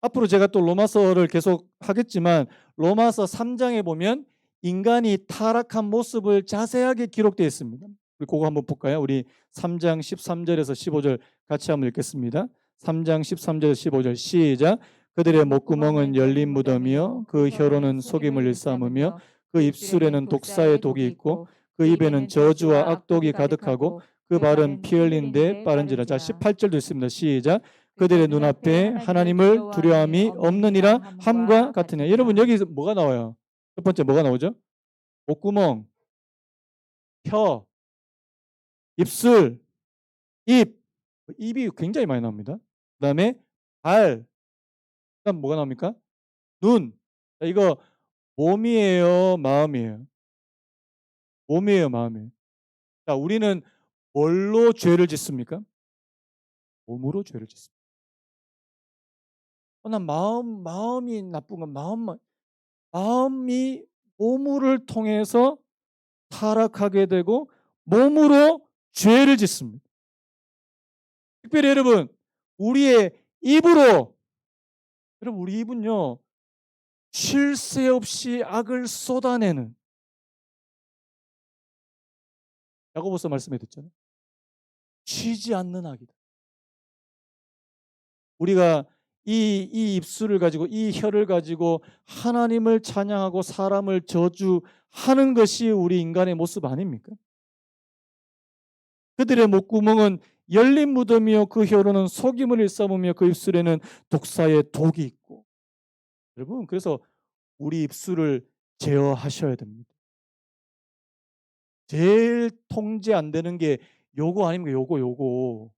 앞으로 제가 또 로마서를 계속 하겠지만 로마서 3장에 보면 인간이 타락한 모습을 자세하게 기록되어 있습니다. 우리 그거 한번 볼까요? 우리 3장 13절에서 15절 같이 한번 읽겠습니다. 3장 13절에서 15절 시작. 그들의 목구멍은 열린 무덤이요 그 혀로는 속임을 일삼으며 그 입술에는 독사의 독이 있고 그 입에는 저주와 악독이 가득하고 그 발은 피 흘린 데 빠른지라. 자, 18절도 있습니다. 시작. 그들의 눈앞에 하나님을 두려움이 없느니라 함과 같으냐. 여러분 여기서 뭐가 나와요? 첫 번째 뭐가 나오죠? 목구멍, 혀, 입술, 입. 입이 굉장히 많이 나옵니다. 그 다음에 발. 그 다음 뭐가 나옵니까? 눈. 자, 이거 몸이에요, 마음이에요? 몸이에요, 마음이에요? 자, 우리는 뭘로 죄를 짓습니까? 몸으로 죄를 짓습니다. 난 마음이 나쁜 건 마음이 몸을 통해서 타락하게 되고 몸으로 죄를 짓습니다. 특별히 여러분, 우리의 입으로, 여러분 우리 입은요 쉴 새 없이 악을 쏟아내는, 야고보서 말씀해 듣잖아요. 쉬지 않는 악이다. 우리가 이 입술을 가지고 이 혀를 가지고 하나님을 찬양하고 사람을 저주하는 것이 우리 인간의 모습 아닙니까? 그들의 목구멍은 열린 무덤이요 그 혀로는 속임을 일삼으며 그 입술에는 독사의 독이 있고. 여러분 그래서 우리 입술을 제어하셔야 됩니다. 제일 통제 안 되는 게 요거 아닙니까? 요거.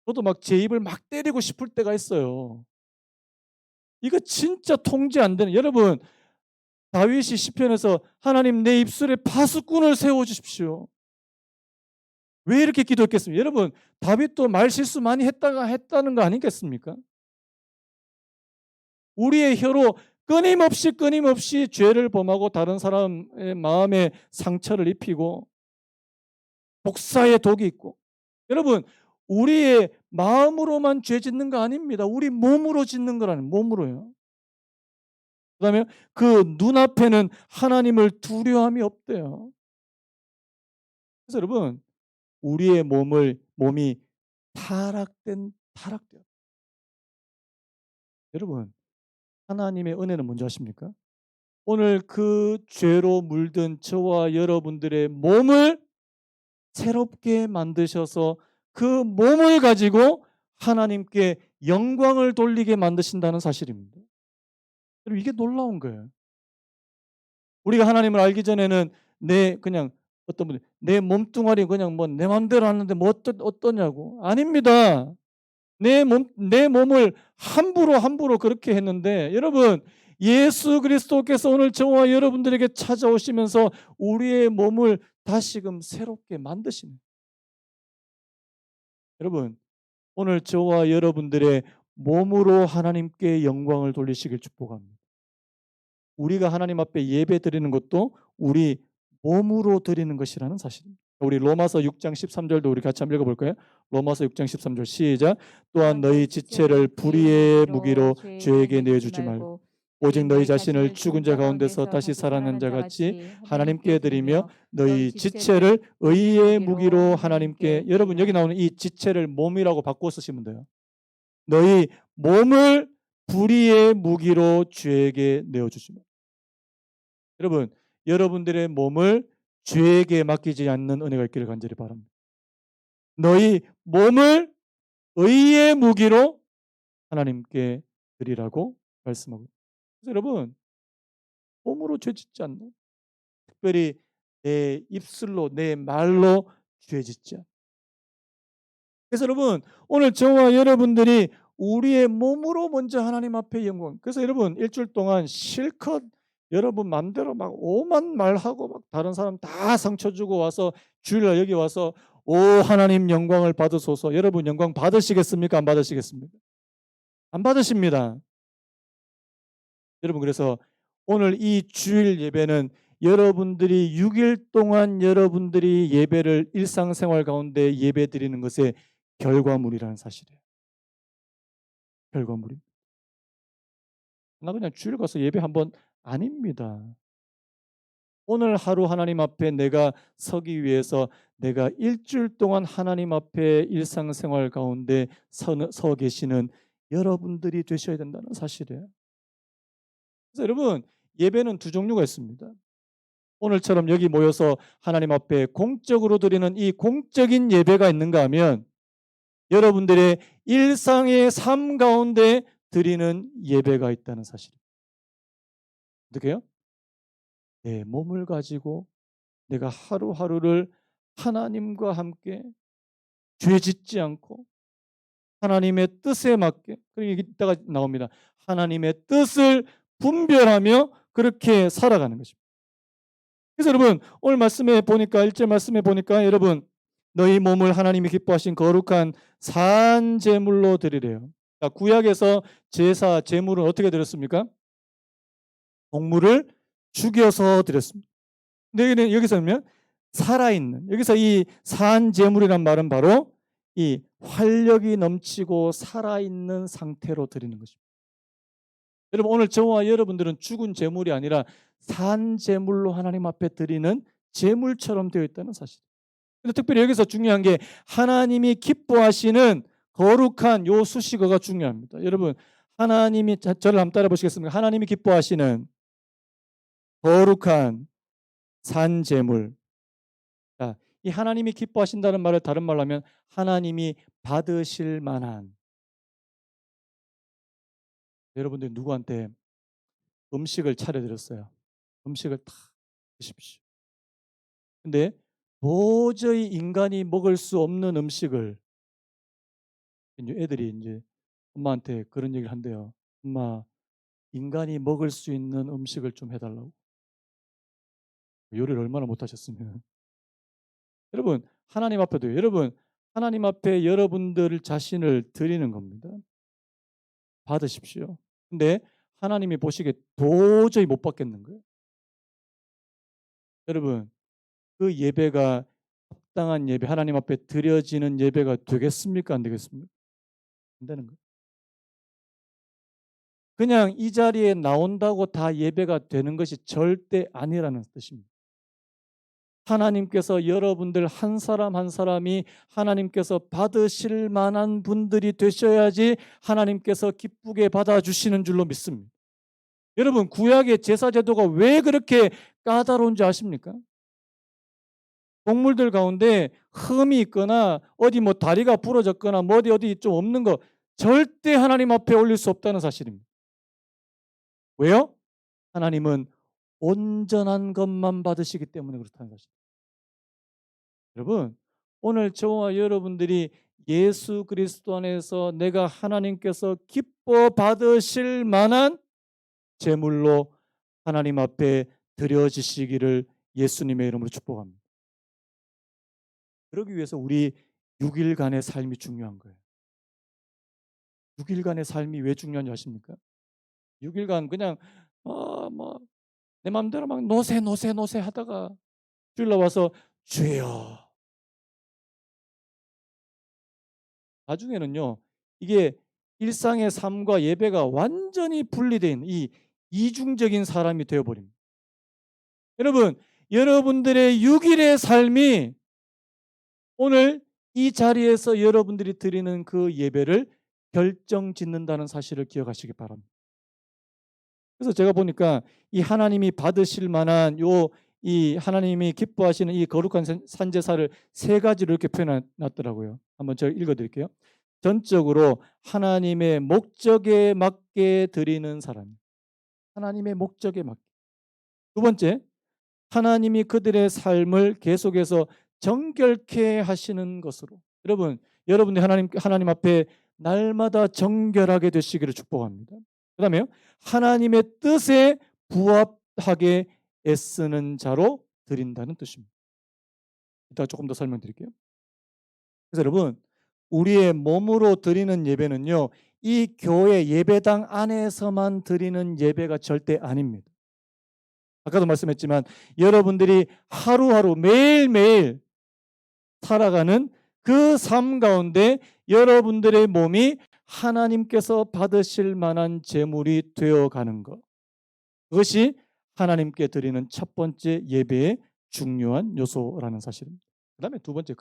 저도 막 제 입을 막 때리고 싶을 때가 있어요. 이거 진짜 통제 안 되는. 여러분 다윗이 시편에서 하나님 내 입술에 파수꾼을 세워 주십시오. 왜 이렇게 기도했겠습니까? 여러분 다윗도 말 실수 많이 했다는 거 아니겠습니까? 우리의 혀로 끊임없이 죄를 범하고 다른 사람의 마음에 상처를 입히고 독사의 독이 있고. 여러분 우리의 마음으로만 죄 짓는 거 아닙니다. 우리 몸으로 짓는 거라는, 몸으로요. 그다음에 그 눈앞에는 하나님을 두려움이 없대요. 그래서 여러분 우리의 몸이 타락돼요. 여러분 하나님의 은혜는 뭔지 아십니까? 오늘 그 죄로 물든 저와 여러분들의 몸을 새롭게 만드셔서 그 몸을 가지고 하나님께 영광을 돌리게 만드신다는 사실입니다. 여러분 이게 놀라운 거예요. 우리가 하나님을 알기 전에는 그냥 어떤 분들 내 몸뚱아리 그냥 뭐 내 마음대로 하는데 뭐 어떠냐고. 아닙니다. 내 몸을 함부로 그렇게 했는데 여러분 예수 그리스도께서 오늘 저와 여러분들에게 찾아오시면서 우리의 몸을 다시금 새롭게 만드시는. 여러분 오늘 저와 여러분들의 몸으로 하나님께 영광을 돌리시길 축복합니다. 우리가 하나님 앞에 예배 드리는 것도 우리 몸으로 드리는 것이라는 사실입니다. 우리 로마서 6장 13절도 우리 같이 한번 읽어볼까요? 로마서 6장 13절 시작. 또한 너희 지체를 불의의 무기로 죄에게 내어주지 말고 오직 너희 자신을 죽은 자 가운데서 다시 살아난 자 같이 하나님께 드리며 너희 지체를 의의 무기로 하나님께. 여러분 여기 나오는 이 지체를 몸이라고 바꿔 쓰시면 돼요. 너희 몸을 불의의 무기로 죄에게 내어주지 말고. 여러분 여러분들의 몸을 죄에게 맡기지 않는 은혜가 있기를 간절히 바랍니다. 너희 몸을 의의 무기로 하나님께 드리라고 말씀하고. 그래서 여러분 몸으로 죄 짓지 않는, 특별히 내 입술로 내 말로 죄 짓지 않는. 그래서 여러분 오늘 저와 여러분들이 우리의 몸으로 먼저 하나님 앞에 영광. 그래서 여러분 일주일 동안 실컷 여러분 마음대로 막 오만 말하고 막 다른 사람 다 상처 주고 와서 주일날 여기 와서 오 하나님 영광을 받으소서. 여러분 영광 받으시겠습니까? 안 받으시겠습니까? 안 받으십니다. 여러분, 그래서 오늘 이 주일 예배는 여러분들이 6일 동안 여러분들이 예배를 일상생활 가운데 예배 드리는 것의 결과물이라는 사실이에요. 결과물입니다. 나 그냥 주일 가서 예배 한번 아닙니다. 오늘 하루 하나님 앞에 내가 서기 위해서 내가 일주일 동안 하나님 앞에 일상생활 가운데 서 계시는 여러분들이 되셔야 된다는 사실이에요. 그래서 여러분, 예배는 두 종류가 있습니다. 오늘처럼 여기 모여서 하나님 앞에 공적으로 드리는 이 공적인 예배가 있는가 하면 여러분들의 일상의 삶 가운데 드리는 예배가 있다는 사실입니다. 어떻게요? 내 몸을 가지고 내가 하루하루를 하나님과 함께 죄 짓지 않고 하나님의 뜻에 맞게, 그리고 이따가 나옵니다. 하나님의 뜻을 분별하며 그렇게 살아가는 것입니다. 그래서 여러분, 오늘 말씀에 보니까 1절 말씀에 보니까 여러분, 너희 몸을 하나님이 기뻐하신 거룩한 산 제물로 드리래요. 구약에서 제사 제물은 어떻게 드렸습니까? 동물을 죽여서 드렸습니다. 근데 여기서는 살아있는, 여기서 이 산 제물이란 말은 바로 이 활력이 넘치고 살아있는 상태로 드리는 것입니다. 여러분, 오늘 저와 여러분들은 죽은 제물이 아니라 산 제물로 하나님 앞에 드리는 제물처럼 되어 있다는 사실. 근데 특별히 여기서 중요한 게 하나님이 기뻐하시는 거룩한 요 수식어가 중요합니다. 여러분, 하나님이, 저를 한번 따라 보시겠습니까? 하나님이 기뻐하시는 거룩한 산 제물. 자, 이 하나님이 기뻐하신다는 말을 다른 말로 하면 하나님이 받으실 만한, 여러분들 누구한테 음식을 차려드렸어요. 음식을 다 드십시오. 근데 도저히 인간이 먹을 수 없는 음식을 이제 애들이 이제 엄마한테 그런 얘기를 한대요. 엄마, 인간이 먹을 수 있는 음식을 좀 해달라고. 요리를 얼마나 못하셨으면. 여러분, 하나님 앞에도, 여러분, 하나님 앞에 여러분들 자신을 드리는 겁니다. 받으십시오. 근데 하나님이 보시기에 도저히 못 받겠는 거예요. 여러분, 그 예배가 합당한 예배, 하나님 앞에 드려지는 예배가 되겠습니까? 안 되겠습니까? 안 되는 거예요. 그냥 이 자리에 나온다고 다 예배가 되는 것이 절대 아니라는 뜻입니다. 하나님께서 여러분들 한 사람 한 사람이 하나님께서 받으실 만한 분들이 되셔야지 하나님께서 기쁘게 받아주시는 줄로 믿습니다. 여러분, 구약의 제사 제도가 왜 그렇게 까다로운지 아십니까? 동물들 가운데 흠이 있거나 어디 뭐 다리가 부러졌거나 뭐 어디 좀 없는 거 절대 하나님 앞에 올릴 수 없다는 사실입니다. 왜요? 하나님은 온전한 것만 받으시기 때문에 그렇다는 사실. 여러분, 오늘 저와 여러분들이 예수 그리스도 안에서 내가 하나님께서 기뻐 받으실 만한 제물로 하나님 앞에 드려지시기를 예수님의 이름으로 축복합니다. 그러기 위해서 우리 6일간의 삶이 중요한 거예요. 6일간의 삶이 왜 중요한지 아십니까? 6일간 그냥 뭐 내 마음대로 막 노세 하다가 주일날 와서 주여. 나중에는요, 이게 일상의 삶과 예배가 완전히 분리되어 있는 이 이중적인 사람이 되어버립니다. 여러분, 여러분들의 6일의 삶이 오늘 이 자리에서 여러분들이 드리는 그 예배를 결정짓는다는 사실을 기억하시기 바랍니다. 그래서 제가 보니까 이 하나님이 받으실 만한 이 하나님이 기뻐하시는 이 거룩한 산제사를 세 가지로 이렇게 표현해 놨더라고요. 한번 제가 읽어 드릴게요. 전적으로 하나님의 목적에 맞게 드리는 사람. 하나님의 목적에 맞게. 두 번째, 하나님이 그들의 삶을 계속해서 정결케 하시는 것으로. 여러분들이 하나님 앞에 날마다 정결하게 되시기를 축복합니다. 그다음에요, 하나님의 뜻에 부합하게 애쓰는 자로 드린다는 뜻입니다. 이따 조금 더 설명드릴게요. 그래서 여러분, 우리의 몸으로 드리는 예배는요, 이 교회 예배당 안에서만 드리는 예배가 절대 아닙니다. 아까도 말씀했지만 여러분들이 하루하루 매일매일 살아가는 그 삶 가운데 여러분들의 몸이 하나님께서 받으실 만한 제물이 되어가는 것. 그것이 하나님께 드리는 첫 번째 예배의 중요한 요소라는 사실입니다. 그 다음에 두 번째,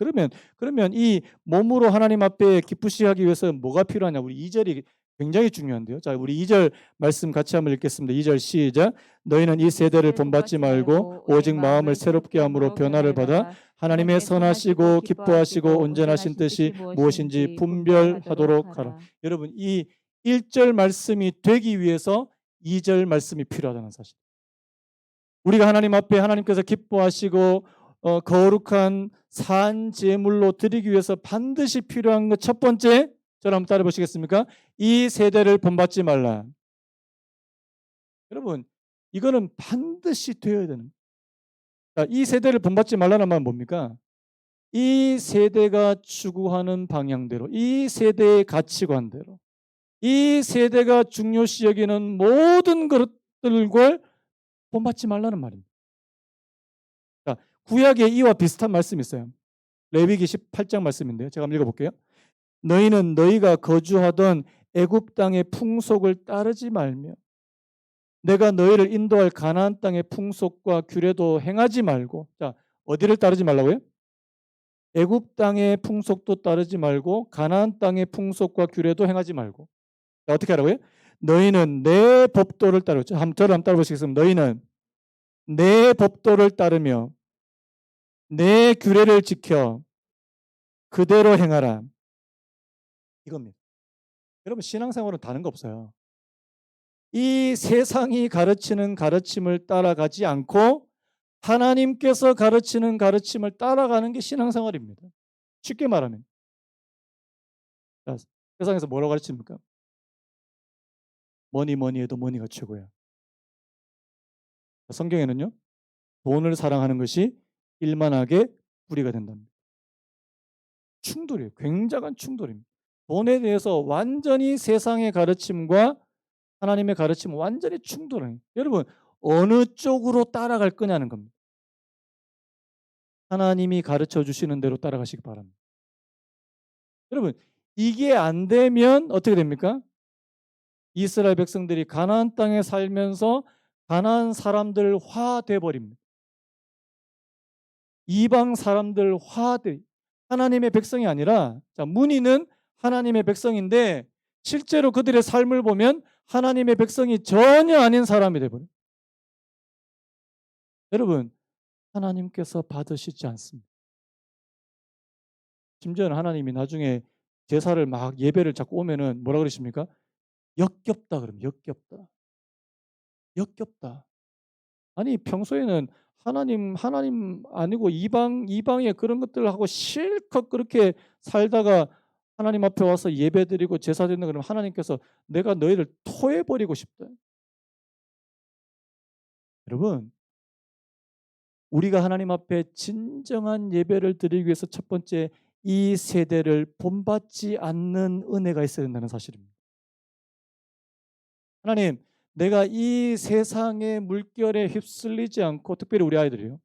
그러면 이 몸으로 하나님 앞에 기쁘시게 하기 위해서 뭐가 필요하냐? 우리 2절이 굉장히 중요한데요. 자, 우리 2절 말씀 같이 한번 읽겠습니다. 2절 시작. 너희는 이 세대를 본받지 말고 오직 마음을 새롭게 함으로 변화를 받아 하나님의 선하시고 기뻐하시고 온전하신 뜻이 무엇인지 분별하도록 하라. 여러분, 이 1절 말씀이 되기 위해서 2절 말씀이 필요하다는 사실. 우리가 하나님 앞에 하나님께서 기뻐하시고 거룩한 산 제물로 드리기 위해서 반드시 필요한 것 첫 번째, 저를 한번 따라 보시겠습니까? 이 세대를 본받지 말라. 여러분, 이거는 반드시 되어야 되는. 이 세대를 본받지 말라는 말은 뭡니까? 이 세대가 추구하는 방향대로, 이 세대의 가치관대로, 이 세대가 중요시 여기는 모든 것들과 본받지 말라는 말입니다. 자, 구약에 이와 비슷한 말씀이 있어요. 레위기 18장 말씀인데요. 제가 한번 읽어볼게요. 너희는 너희가 거주하던 애굽 땅의 풍속을 따르지 말며 내가 너희를 인도할 가나안 땅의 풍속과 규례도 행하지 말고. 자, 어디를 따르지 말라고요? 애굽 땅의 풍속도 따르지 말고 가나안 땅의 풍속과 규례도 행하지 말고. 자, 어떻게 하라고요? 너희는 내 법도를 따르고. 저를 한번 따라 보시겠습니다. 너희는 내 법도를 따르며 내 규례를 지켜 그대로 행하라. 이겁니다. 여러분, 신앙생활은 다른 거 없어요. 이 세상이 가르치는 가르침을 따라가지 않고 하나님께서 가르치는 가르침을 따라가는 게 신앙생활입니다. 쉽게 말하면. 자, 세상에서 뭐라고 가르칩니까? 뭐니 해도 머니가 최고야. 성경에는요, 돈을 사랑하는 것이 일만하게 뿌리가 된답니다. 충돌이에요. 굉장한 충돌입니다. 돈에 대해서 완전히 세상의 가르침과 하나님의 가르침은 완전히 충돌해요. 여러분, 어느 쪽으로 따라갈 거냐는 겁니다. 하나님이 가르쳐 주시는 대로 따라가시기 바랍니다. 여러분, 이게 안 되면 어떻게 됩니까? 이스라엘 백성들이 가나안 땅에 살면서 가나안 사람들화 돼 버립니다. 이방 사람들화 돼. 하나님의 백성이 아니라, 자, 문의는 하나님의 백성인데 실제로 그들의 삶을 보면 하나님의 백성이 전혀 아닌 사람이 돼 버려요. 여러분, 하나님께서 받으시지 않습니다. 심지어는 하나님이 나중에 제사를 막 예배를 자꾸 오면은 뭐라 그러십니까? 역겹다 그러면 역겹다. 역겹다. 아니, 평소에는 하나님 아니고 이방의 그런 것들을 하고 실컷 그렇게 살다가 하나님 앞에 와서 예배드리고 제사 드린다 그러면 하나님께서 내가 너희를 토해버리고 싶다. 여러분, 우리가 하나님 앞에 진정한 예배를 드리기 위해서 첫 번째, 이 세대를 본받지 않는 은혜가 있어야 된다는 사실입니다. 하나님, 내가 이 세상의 물결에 휩쓸리지 않고, 특별히 우리 아이들이요.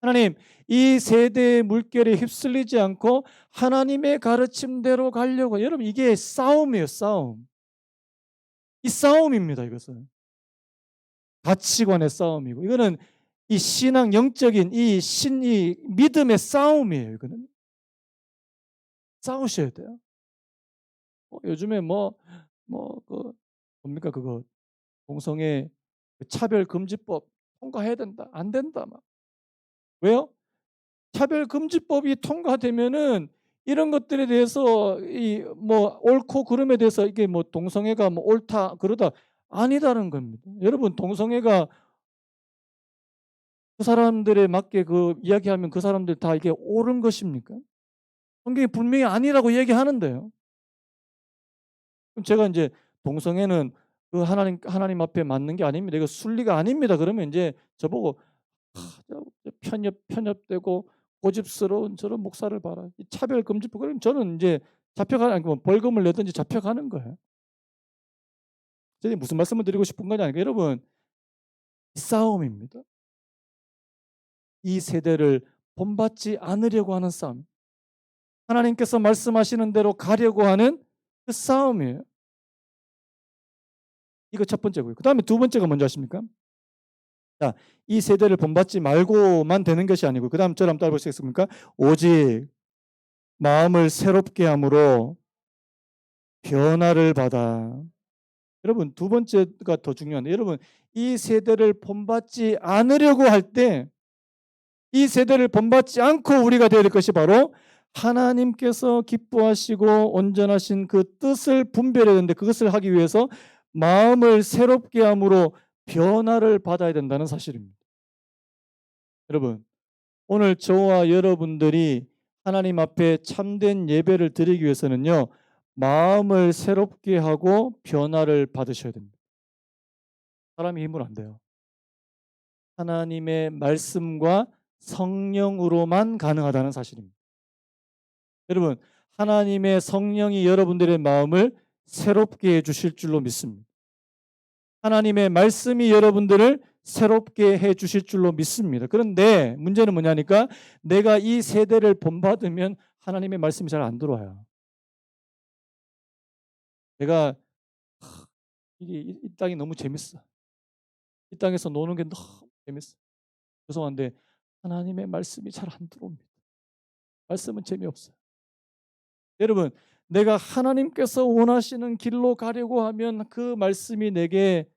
하나님, 이 세대의 물결에 휩쓸리지 않고 하나님의 가르침대로 가려고. 여러분, 이게 싸움이에요, 싸움. 이 싸움입니다, 이것은. 가치관의 싸움이고, 이거는 이 신앙, 영적인 이 믿음의 싸움이에요, 이거는. 싸우셔야 돼요. 요즘에 뭡니까, 그거, 동성애 차별금지법 통과해야 된다, 안 된다, 막. 왜요? 차별금지법이 통과되면은 이런 것들에 대해서 옳고 그름에 대해서 이게 동성애가 옳다 그러다 아니다는 겁니다. 여러분, 동성애가 그 사람들에 맞게 그 이야기하면 그 사람들 다 이게 옳은 것입니까? 성경이 분명히 아니라고 얘기하는데요. 그럼 제가 이제 동성애는 그 하나님 앞에 맞는 게 아닙니다. 이거 순리가 아닙니다. 그러면 이제 저보고 편협되고 고집스러운 저런 목사를 봐라. 차별금지법. 그럼 저는 이제 잡혀가는 뭐 벌금을 내든지 잡혀가는 거예요. 제가 무슨 말씀을 드리고 싶은 거냐, 여러분 싸움입니다. 이 세대를 본받지 않으려고 하는 싸움. 하나님께서 말씀하시는 대로 가려고 하는 그 싸움이에요. 이거 첫 번째고요. 그다음에 두 번째가 뭔지 아십니까? 자, 이 세대를 본받지 말고만 되는 것이 아니고 그다음 저를 한번 따라 보시겠습니까? 오직 마음을 새롭게 함으로 변화를 받아. 여러분 두 번째가 더 중요한데 여러분 이 세대를 본받지 않으려고 할 때 이 세대를 본받지 않고 우리가 되어야 될 것이 바로 하나님께서 기뻐하시고 온전하신 그 뜻을 분별해야 되는데 그것을 하기 위해서 마음을 새롭게 함으로 변화를 받아야 된다는 사실입니다. 여러분 오늘 저와 여러분들이 하나님 앞에 참된 예배를 드리기 위해서는요. 마음을 새롭게 하고 변화를 받으셔야 됩니다. 사람이 힘으로 안 돼요. 하나님의 말씀과 성령으로만 가능하다는 사실입니다. 여러분 하나님의 성령이 여러분들의 마음을 새롭게 해 주실 줄로 믿습니다. 하나님의 말씀이 여러분들을 새롭게 해 주실 줄로 믿습니다. 그런데 문제는 뭐냐니까 내가 이 세대를 본받으면 하나님의 말씀이 잘 안 들어와요. 내가 이 땅이 너무 재밌어. 이 땅에서 노는 게 너무 재밌어. 죄송한데 하나님의 말씀이 잘 안 들어옵니다. 말씀은 재미없어요. 여러분 내가 하나님께서 원하시는 길로 가려고 하면 그 말씀이 내게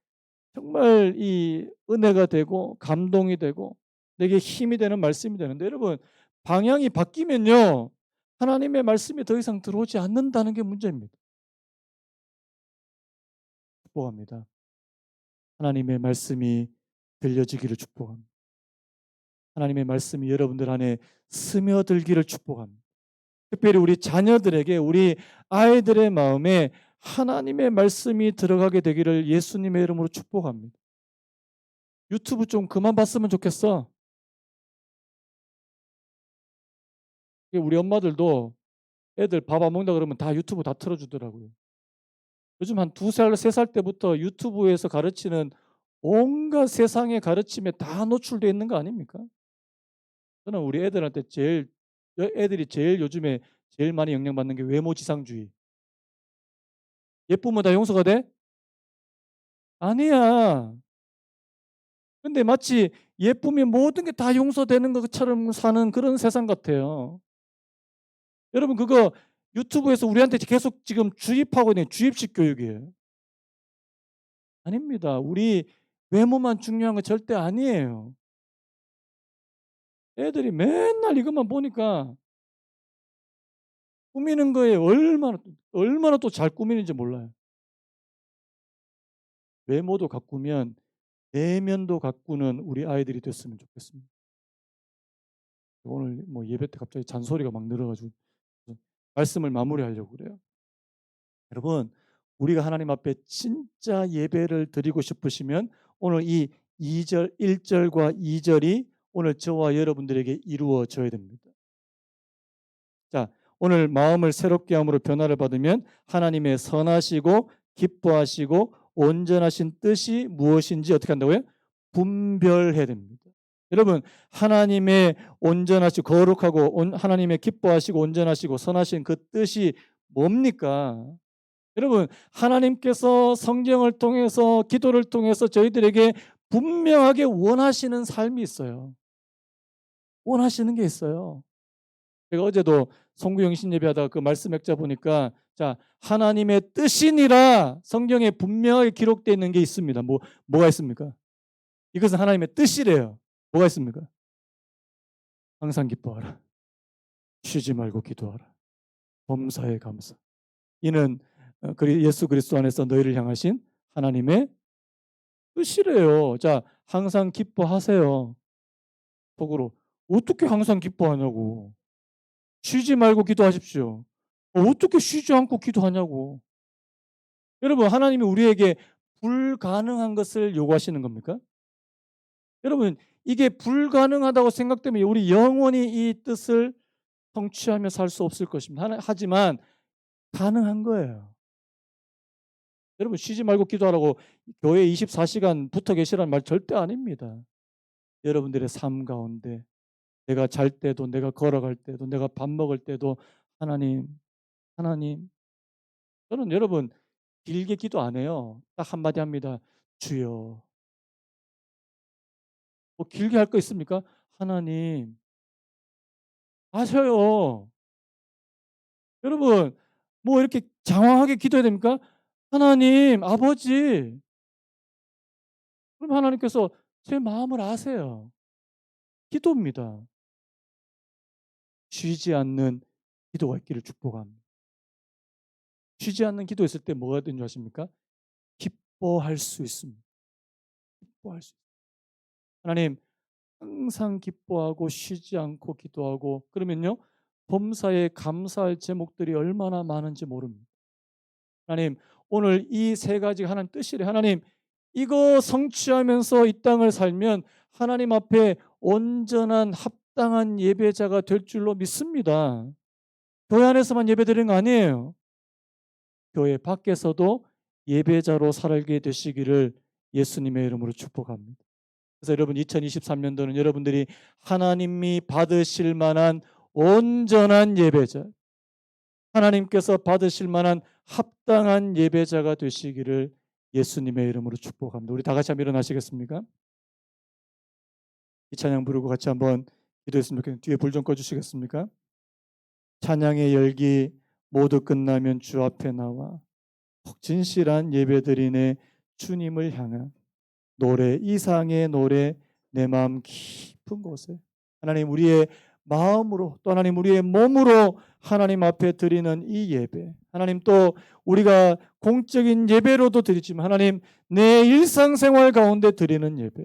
정말 이 은혜가 되고 감동이 되고 내게 힘이 되는 말씀이 되는데 여러분 방향이 바뀌면요. 하나님의 말씀이 더 이상 들어오지 않는다는 게 문제입니다. 축복합니다. 하나님의 말씀이 들려지기를 축복합니다. 하나님의 말씀이 여러분들 안에 스며들기를 축복합니다. 특별히 우리 자녀들에게 우리 아이들의 마음에 하나님의 말씀이 들어가게 되기를 예수님의 이름으로 축복합니다. 유튜브 좀 그만 봤으면 좋겠어. 우리 엄마들도 애들 밥 안 먹는다 그러면 다 유튜브 다 틀어주더라고요. 요즘 한 2살, 3살 때부터 유튜브에서 가르치는 온갖 세상의 가르침에 다 노출되어 있는 거 아닙니까? 저는 우리 애들한테 애들이 제일 요즘에 제일 많이 영향받는 게 외모지상주의. 예쁘면 다 용서가 돼? 아니야. 근데 마치 예쁘면 모든 게 다 용서되는 것처럼 사는 그런 세상 같아요. 여러분 그거 유튜브에서 우리한테 계속 지금 주입하고 있는 주입식 교육이에요. 아닙니다. 우리 외모만 중요한 거 절대 아니에요. 애들이 맨날 이것만 보니까 꾸미는 거에 얼마나 또 잘 꾸미는지 몰라요. 외모도 가꾸면 내면도 가꾸는 우리 아이들이 됐으면 좋겠습니다. 오늘 뭐 예배 때 갑자기 잔소리가 막 늘어가지고 말씀을 마무리하려고 그래요. 여러분 우리가 하나님 앞에 진짜 예배를 드리고 싶으시면 오늘 이 2절 1절과 2절이 오늘 저와 여러분들에게 이루어져야 됩니다. 자, 오늘 마음을 새롭게 함으로 변화를 받으면 하나님의 선하시고 기뻐하시고 온전하신 뜻이 무엇인지 어떻게 한다고요? 분별해야 됩니다. 여러분 하나님의 온전하시고 거룩하고 하나님의 기뻐하시고 온전하시고 선하신 그 뜻이 뭡니까? 여러분 하나님께서 성경을 통해서 기도를 통해서 저희들에게 분명하게 원하시는 삶이 있어요. 원하시는 게 있어요. 제가 어제도 송구영신 예배하다가 그 말씀 맥자 보니까 자 하나님의 뜻이니라 성경에 분명하게 기록되어 있는 게 있습니다. 뭐가 있습니까? 이것은 하나님의 뜻이래요. 뭐가 있습니까? 항상 기뻐하라. 쉬지 말고 기도하라. 범사에 감사. 이는 예수 그리스도 안에서 너희를 향하신 하나님의 뜻이래요. 자, 항상 기뻐하세요. 속으로 어떻게 항상 기뻐하냐고. 쉬지 말고 기도하십시오. 어떻게 쉬지 않고 기도하냐고. 여러분 하나님이 우리에게 불가능한 것을 요구하시는 겁니까? 여러분 이게 불가능하다고 생각되면 우리 영원히 이 뜻을 성취하며 살 수 없을 것입니다. 하지만 가능한 거예요. 여러분 쉬지 말고 기도하라고 교회 24시간 붙어 계시라는 말 절대 아닙니다. 여러분들의 삶 가운데 내가 잘 때도 내가 걸어갈 때도 내가 밥 먹을 때도 하나님, 하나님. 저는 여러분 길게 기도 안 해요. 딱 한마디 합니다. 주여. 뭐 길게 할 거 있습니까? 하나님. 아셔요. 여러분 뭐 이렇게 장황하게 기도해야 됩니까? 하나님, 아버지. 그럼 하나님께서 제 마음을 아세요. 기도입니다. 쉬지 않는 기도가 있기를 축복합니다. 쉬지 않는 기도 있을 때 뭐가 되는 줄 아십니까? 기뻐할 수 있습니다. 기뻐할 수 있습니다. 하나님 항상 기뻐하고 쉬지 않고 기도하고 그러면요. 범사에 감사할 제목들이 얼마나 많은지 모릅니다. 하나님 오늘 이 세 가지가 하나님 뜻이래. 하나님 이거 성취하면서 이 땅을 살면 하나님 앞에 온전한 합당한 예배자가 될 줄로 믿습니다. 교회 안에서만 예배드리는 거 아니에요. 교회 밖에서도 예배자로 살게 되시기를 예수님의 이름으로 축복합니다. 그래서 여러분 2023년도는 여러분들이 하나님이 받으실 만한 온전한 예배자, 하나님께서 받으실 만한 합당한 예배자가 되시기를 예수님의 이름으로 축복합니다. 우리 다 같이 한번 일어나시겠습니까? 이 찬양 부르고 같이 한번 기도했으면 좋겠는데 뒤에 불 좀 꺼주시겠습니까? 찬양의 열기 모두 끝나면 주 앞에 나와 진실한 예배드리네 주님을 향한 노래 이상의 노래 내 마음 깊은 곳에 하나님 우리의 마음으로 또 하나님 우리의 몸으로 하나님 앞에 드리는 이 예배 하나님 또 우리가 공적인 예배로도 드리지만 하나님 내 일상생활 가운데 드리는 예배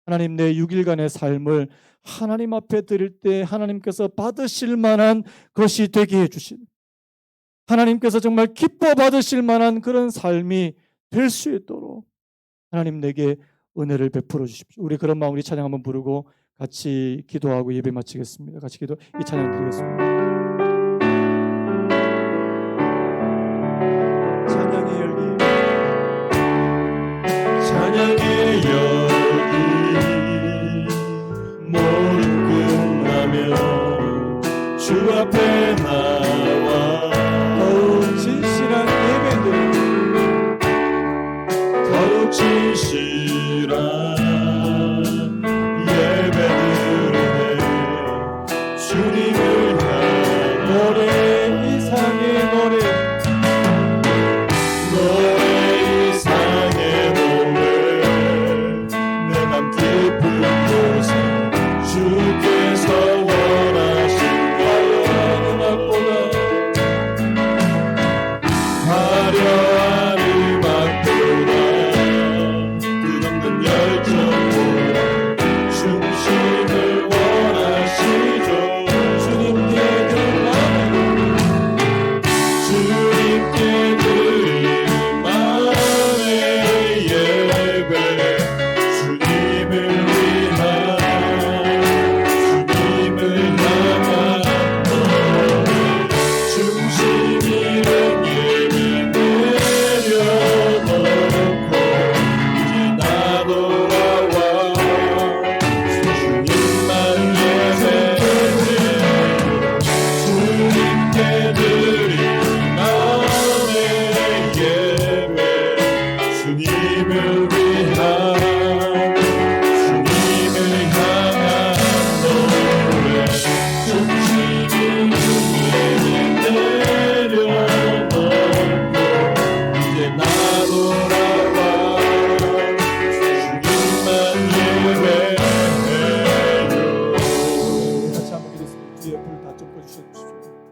하나님 내 6일간의 삶을 하나님 앞에 드릴 때 하나님께서 받으실 만한 것이 되게 해주신 하나님께서 정말 기뻐 받으실 만한 그런 삶이 될 수 있도록 하나님 내게 은혜를 베풀어 주십시오. 우리 그런 마음 우리 찬양 한번 부르고 같이 기도하고 예배 마치겠습니다. 같이 기도 이 찬양 드리겠습니다. 찬양의 열기 찬양의 열기 모두 끝나면 주 앞에 나와 더욱 진실한 예배들 더욱 진실한 예배드리네 주님을 향한 노래